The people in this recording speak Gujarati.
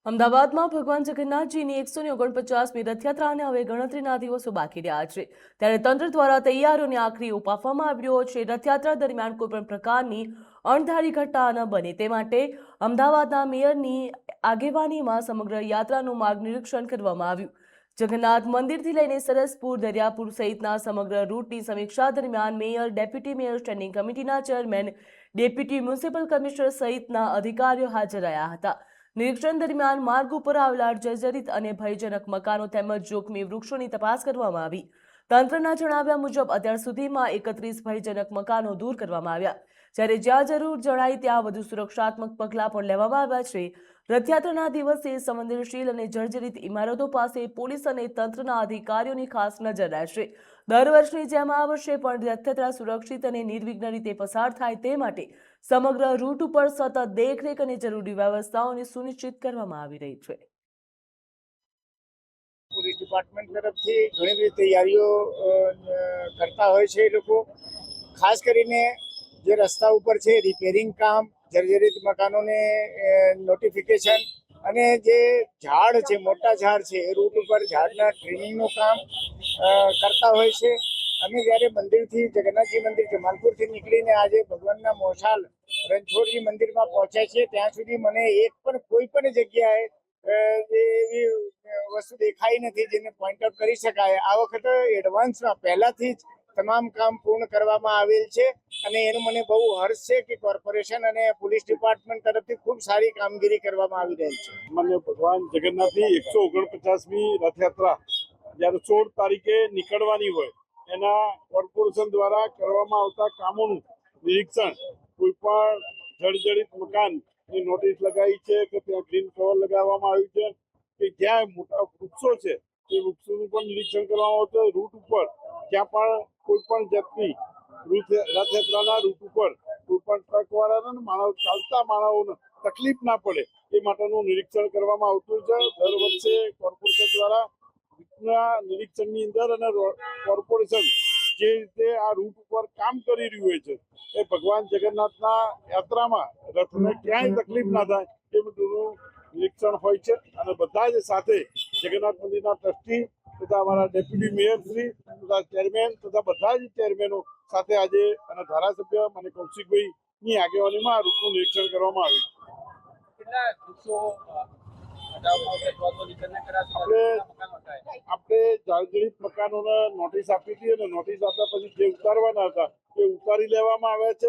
અમદાવાદમાં ભગવાન જગન્નાથજીની 149મી રથયાત્રાને હવે ગણતરીના દિવસો બાકી રહ્યા છે, ત્યારે તંત્ર દ્વારા તૈયારીઓને આખરી ઓપ આપવામાં આવ્યો છે। રથયાત્રા દરમિયાન કોઈપણ પ્રકારની અણધારી ઘટના ન બને તે માટે અમદાવાદના મેયરની આગેવાનીમાં સમગ્ર યાત્રાનું માર્ગ નિરીક્ષણ કરવામાં આવ્યું। જગન્નાથ મંદિરથી લઈને સરસપુર, દરિયાપુર સહિતના સમગ્ર રૂટની સમીક્ષા દરમિયાન મેયર, ડેપ્યુટી મેયર, સ્ટેન્ડિંગ કમિટીના ચેરમેન, ડેપ્યુટી મ્યુનિસિપલ કમિશનર સહિતના અધિકારીઓ હાજર રહ્યા હતા। નિરીક્ષણ દરમિયાન માર્ગ ઉપર આવેલા જર્જરિત અને ભયજનક મકાનો તેમજ જોખમી વૃક્ષોની તપાસ કરવામાં આવી। તંત્રના જણાવ્યા મુજબ અત્યાર સુધીમાં 31 ભયજનક મકાનો દૂર કરવામાં આવ્યા, જ્યારે જ્યાં જરૂર જણાય ત્યાં વધુ સુરક્ષાત્મક પગલાં પણ લેવામાં આવ્યા છે। રથયાત્રાના દિવસે સંવેદનશીલ અને જર્જરિત ઇમારતો પાસે પોલીસ અને તંત્રના અધિકારીઓની ખાસ નજર રહેશે। દર વર્ષની જેમ આ વર્ષે પણ રથયાત્રા સુરક્ષિત અને નિર્વિઘ્ન રીતે પસાર થાય તે માટે સમગ્ર રૂટ ઉપર સતત દેખરેખ અને જરૂરી વ્યવસ્થાઓને સુનિશ્ચિત કરવામાં આવી રહી છે। પોલીસ ડિપાર્ટમેન્ટ તરફથી ઘણી બધી તૈયારીઓ કરતા હોય છે। એ લોકો ખાસ કરીને જે રસ્તા ઉપર છે રિપેરિંગ કામ, જર્જરિત મકાનોને નોટિફિકેશન અને જે ઝાડ છે, મોટા ઝાડ છે, એ રૂટ ઉપર ઝાડના ટ્રીમિંગનું કામ કરતા હોય છે। અમે જ્યારે મંદિરથી, જગન્નાથજી મંદિર જમાલપુરથી નીકળીને આજે ભગવાનના મોસાલ રણછોડજી મંદિરમાં પહોંચ્યા છીએ, ત્યાં સુધી મને કોઈ પણ જગ્યાએ એવી વસ્તુ દેખાઈ નથી જેને પોઈન્ટ આઉટ કરી શકાય। આ વખતે એડવાન્સમાં પહેલાથી જ તમામ કામ પૂર્ણ કરવામાં આવેલ છે અને એનો મને બહુ હર્ષ છે કે કોર્પોરેશન અને પોલીસ ડિપાર્ટમેન્ટ તરફથી ખૂબ સારી કામગીરી કરવામાં આવી રહી છે। માન્ય ભગવાન જગન્નાથની 149મી રથયાત્રા જ્યારે 16 તારીખે નીકળવાની હોય, એના કોર્પોરેશન દ્વારા કરવામાં આવતા કામોનું નિરીક્ષણ, કોઈ પણ જર્જરિત મકાનની નોટિસ લગાવી છે કે ત્યાં ગ્રીન કવર લગાવવામાં આવ્યું છે કે જ્યાં મોટા વૃક્ષો છે એ વૃક્ષોનું પણ નિરીક્ષણ કરવામાં આવશે। રૂટ ઉપર જ્યાં પણ કોઈ પણ જાતની રથયાત્રાના રૂટ ઉપર કોઈ પણ ટ્રકવાળાને ચાલતા માનવોને તકલીફ ના પડે એ માટેનું નિરીક્ષણ કરવામાં આવતું છે। દર વર્ષે કોર્પોરેશન દ્વારા નિરીક્ષણની અંદર અને કોર્પોરેશન જે રીતે આ રૂટ ઉપર કામ કરી રહ્યું હોય છે એ ભગવાન જગન્નાથના યાત્રામાં રથને ક્યાંય તકલીફ ના થાય એ બધું નિરીક્ષણ હોય છે અને બધા જ સાથે જગન્નાથ મંદિરના ટ્રસ્ટી તથા અમારા ડેપ્યુટી મેયર શ્રી તથા ચેરમેન તથા બધા જ ચેરમેનો સાથે આજે અને ધારાસભ્ય અને કૌશિકભાઈની આગેવાનીમાં આ રૂટનું નિરીક્ષણ કરવામાં આવ્યું। આપણે જર્જરિત મકાનોને નોટિસ આપી હતી અને નોટિસ આપ્યા પછી જે ઉતારવાના હતા એ ઉતારી લેવામાં આવ્યા છે।